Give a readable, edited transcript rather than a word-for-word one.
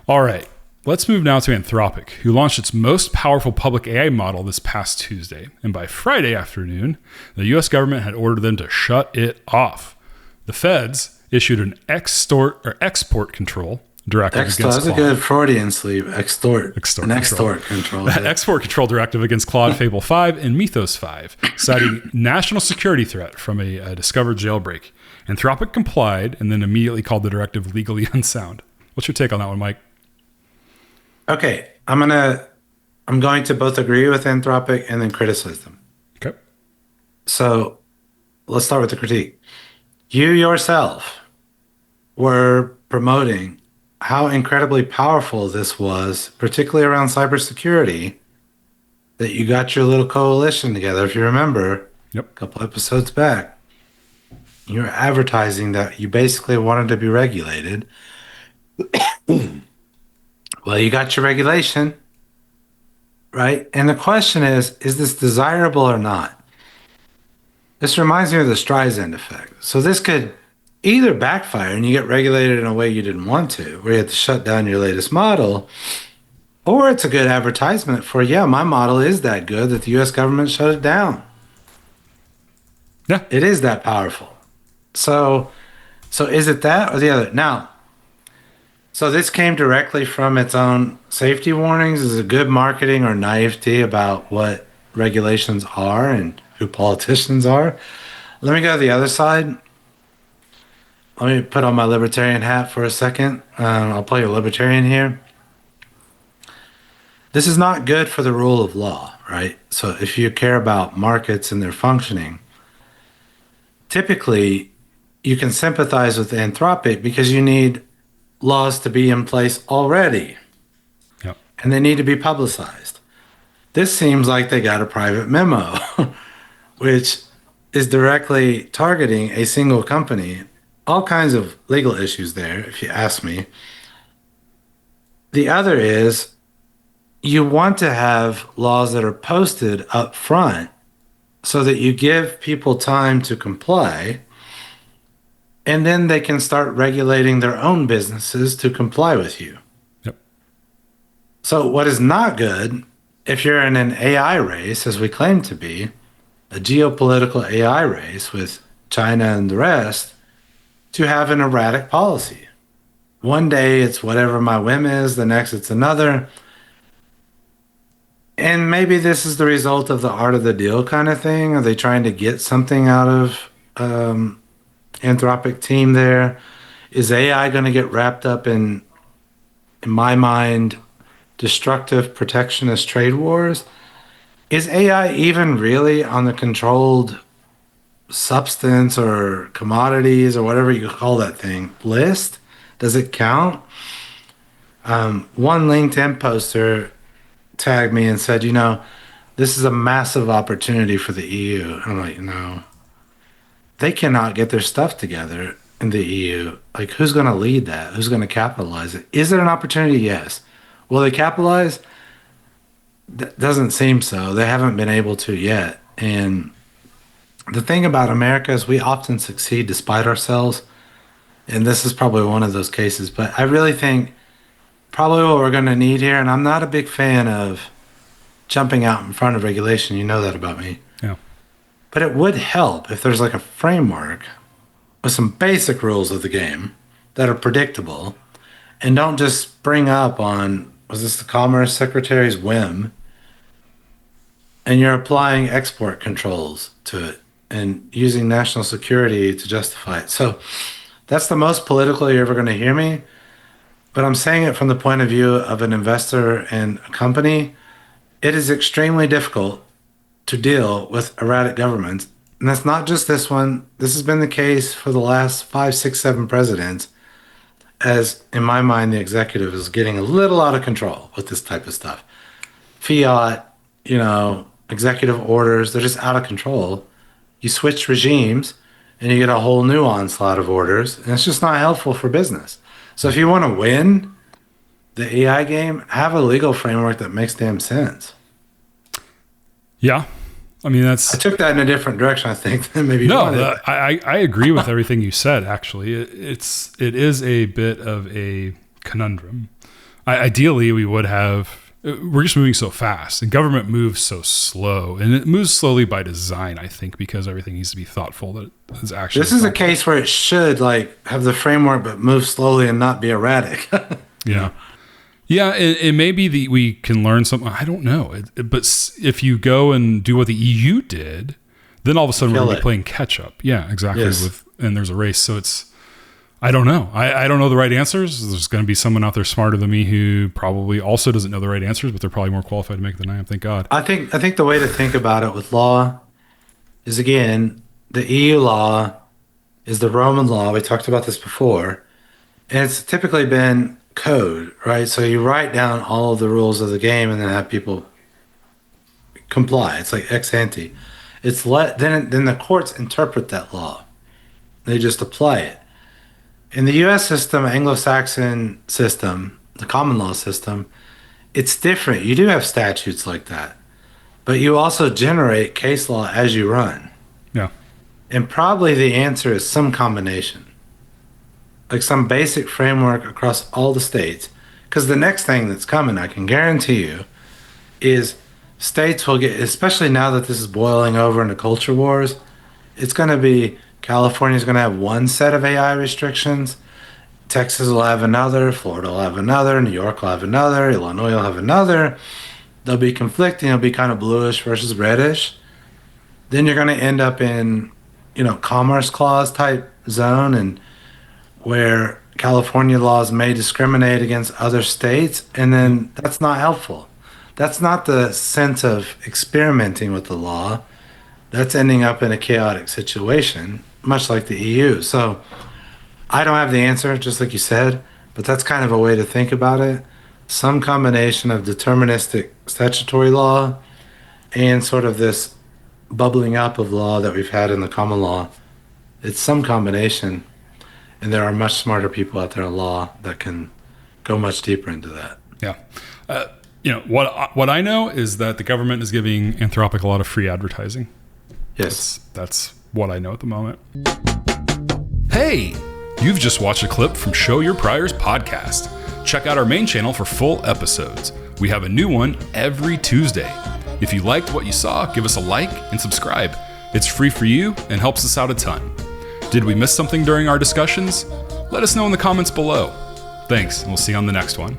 All right. Let's move now to Anthropic, who launched its most powerful public AI model this past Tuesday. And by Friday afternoon, the U.S. government had ordered them to shut it off. The feds issued an export control directive against Claude. That's a good Freudian sleep. Export control. That export control directive against Claude Fable 5 and Mythos 5, citing national security threat from a discovered jailbreak. Anthropic complied and then immediately called the directive legally unsound. What's your take on that one, Mike? Okay, I'm going to both agree with Anthropic and then criticize them. Okay. So let's start with the critique. You yourself were promoting how incredibly powerful this was, particularly around cybersecurity, that you got your little coalition together. If you remember, a couple episodes back, you were advertising that you basically wanted to be regulated. Well, you got your regulation, right? And the question is this desirable or not? This reminds me of the Streisand effect. So this could either backfire and you get regulated in a way you didn't want to, where you have to shut down your latest model, or it's a good advertisement for, my model is that good that the U.S. government shut it down. Yeah. It is that powerful. So is it that or the other? Now, so this came directly from its own safety warnings. Is it good marketing or naivety about what regulations are and who politicians are? Let me go to the other side. Let me put on my libertarian hat for a second. I'll play a libertarian here. This is not good for the rule of law, right? So if you care about markets and their functioning, typically you can sympathize with Anthropic because you need laws to be in place already. Yep. And they need to be publicized. This seems like they got a private memo, which is directly targeting a single company. All kinds of legal issues there, if you ask me. The other is you want to have laws that are posted up front so that you give people time to comply, and then they can start regulating their own businesses to comply with you. Yep. So what is not good, if you're in an AI race, as we claim to be, a geopolitical AI race with China and the rest, to have an erratic policy. One day it's whatever my whim is, the next it's another. And maybe this is the result of the art of the deal kind of thing. Are they trying to get something out of Anthropic team there? Is AI going to get wrapped up in my mind, destructive protectionist trade wars? Is AI even really on the controlled substance or commodities or whatever you call that thing list? Does it count? One LinkedIn poster tagged me and said, this is a massive opportunity for the EU. I'm like, no. They cannot get their stuff together in the EU. Like, who's going to lead that? Who's going to capitalize it? Is it an opportunity? Yes. Will they capitalize? Doesn't seem so. They haven't been able to yet. And the thing about America is we often succeed despite ourselves. And this is probably one of those cases. But I really think probably what we're going to need here, and I'm not a big fan of jumping out in front of regulation. You know that about me. Yeah. But it would help if there's like a framework with some basic rules of the game that are predictable and don't just spring up on, was this the Commerce Secretary's whim? And you're applying export controls to it and using national security to justify it. So that's the most political you're ever going to hear me. But I'm saying it from the point of view of an investor and a company. It is extremely difficult to deal with erratic governments. And that's not just this one. This has been the case for the last 5, 6, 7 presidents, as in my mind, the executive is getting a little out of control with this type of stuff. Fiat, executive orders, they're just out of control. You switch regimes and you get a whole new onslaught of orders, and it's just not helpful for business. So if you want to win the AI game, have a legal framework that makes damn sense. Yeah. I mean, I took that in a different direction, I think, than maybe you wanted. No, I agree with everything you said, actually. It is a bit of a conundrum. Ideally, we would have. We're just moving so fast, and government moves so slow, and it moves slowly by design. I think because everything needs to be thoughtful. That is actually. This is a case where it should have the framework, but move slowly and not be erratic. Yeah. Yeah, it may be we can learn something. I don't know. But if you go and do what the EU did, then all of a sudden we're going to be playing catch up. Yeah, exactly. Yes. And there's a race. So I don't know. I don't know the right answers. There's going to be someone out there smarter than me who probably also doesn't know the right answers, but they're probably more qualified to make it than I am. Thank God. I think the way to think about it with law is, again, the EU law is the Roman law. We talked about this before. And it's typically been code, right? So you write down all of the rules of the game and then have people comply. It's like ex ante. Then the courts interpret that law. They just apply it. In the U.S. system, Anglo-Saxon system, the common law system, it's different. You do have statutes like that, but you also generate case law as you run. Yeah. And probably the answer is some combination, like some basic framework across all the states. Because the next thing that's coming, I can guarantee you, is states will get, especially now that this is boiling over into culture wars, it's going to be California's going to have one set of AI restrictions. Texas will have another. Florida will have another. New York will have another. Illinois will have another. They'll be conflicting. It'll be kind of bluish versus reddish. Then you're going to end up in, commerce clause type zone, and where California laws may discriminate against other states. And then that's not helpful. That's not the sense of experimenting with the law. That's ending up in a chaotic situation, much like the EU. So I don't have the answer, just like you said, but that's kind of a way to think about it. Some combination of deterministic statutory law and sort of this bubbling up of law that we've had in the common law. It's some combination, and there are much smarter people out there in law that can go much deeper into that. Yeah. What I know is that the government is giving Anthropic a lot of free advertising. Yes. That's what I know at the moment. Hey, you've just watched a clip from Show Your Priors podcast. Check out our main channel for full episodes. We have a new one every Tuesday. If you liked what you saw, give us a like and subscribe. It's free for you and helps us out a ton. Did we miss something during our discussions? Let us know in the comments below. Thanks, and we'll see you on the next one.